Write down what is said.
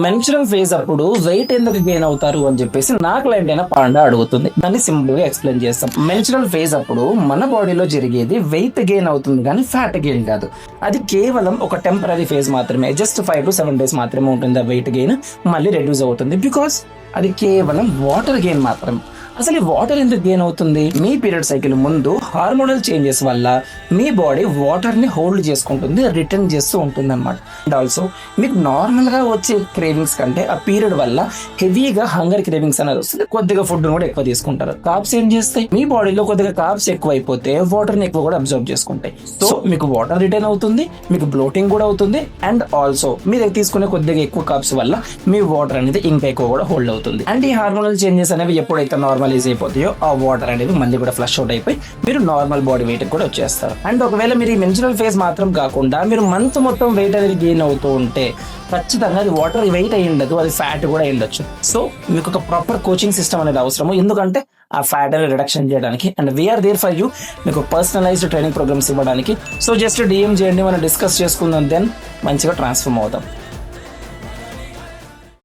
Menstrual phase అప్పుడు wait ఎందుకు gain అవుతారు అని చెప్పేసి నా క్లయింట్ అయిన పాండా అడుగుతుంది. దాన్ని సింపుల్ గా ఎక్స్ప్లెయిన్ చేస్తాం. మెన్స్ట్రల్ ఫేజ్ అప్పుడు మన బాడీలో జరిగేది వెయిట్ గెయిన్ అవుతుంది కానీ ఫ్యాట్ గెయిన్ కాదు. అది కేవలం ఒక టెంపరీ ఫేజ్ మాత్రమే. జస్ట్ 5 to 7 days మాత్రమే ఉంటుంది ఆ వెయిట్ గెయిన్. మళ్ళీ రెడ్యూస్ అవుతుంది. బికాస్ అది కేవలం వాటర్ గెయిన్ మాత్రం. అసలు ఈ వాటర్ ఎందుకు గెయిన్ అవుతుంది? మీ పీరియడ్ సైకిల్ ముందు హార్మోనల్ చేంజెస్ వల్ల మీ బాడీ వాటర్ ని హోల్డ్ చేసుకుంటుంది, రిటర్న్ చేస్తూ ఉంటుంది అనమాట. అండ్ ఆల్సో మీకు నార్మల్ గా వచ్చే క్రేవింగ్స్ కంటే ఆ పీరియడ్ వల్ల హెవీగా హంగర్ క్రేవింగ్స్ అనేది వస్తుంది. కొద్దిగా ఫుడ్ కూడా ఎక్కువ తీసుకుంటారు. కార్బ్స్ ఏం చేస్తాయి? మీ బాడీలో కొద్దిగా కార్బ్స్ ఎక్కువ అయిపోతే వాటర్ ని ఎక్కువ కూడా అబ్జర్వ్ చేసుకుంటాయి. సో మీకు వాటర్ రిటర్న్ అవుతుంది, మీకు బ్లోటింగ్ కూడా అవుతుంది. అండ్ ఆల్సో మీరు తీసుకునే కొద్దిగా ఎక్కువ కార్బ్స్ వల్ల మీ వాటర్ అనేది ఇంకా ఎక్కువ కూడా హోల్డ్ అవుతుంది. అండ్ ఈ హార్మోనల్ చేంజెస్ అనేవి ఎప్పుడైతే నార్మలైజ్ అయిపోతాయో ఆ వాటర్ అనేది మళ్ళీ కూడా ఫ్లష్ అవుట్ అయిపోయి మీరు నార్మల్ బాడీ వెయిట్ కూడా వచ్చేస్తారు. అండ్ ఒకవేళ మీరు ఈ మెన్స్ట్రల్ ఫేజ్ మాత్రం కాకుండా మీరు మంత్ మొత్తం వెయిట్ అనేది గెయిన్ అవుతూ ఉంటే ఖచ్చితంగా అది వాటర్ వెయిట్ అయి ఉండదు, అది ఫ్యాట్ కూడా ఉండొచ్చు. సో మీకు ఒక ప్రాపర్ కోచింగ్ సిస్టమ్ అనేది అవసరము. ఎందుకంటే ఆ ఫ్యాట్ అనేది రిడక్షన్ చేయడానికి. And we're there for you, మీకు పర్సనలైజ్డ్ ట్రైనింగ్ ప్రోగ్రామ్స్ ఇవ్వడానికి. సో జస్ట్ డిఎం చేయండి, మనం డిస్కస్ చేసుకుందాం, దెన్ మంచిగా ట్రాన్స్ఫార్మ్ అవుతాం.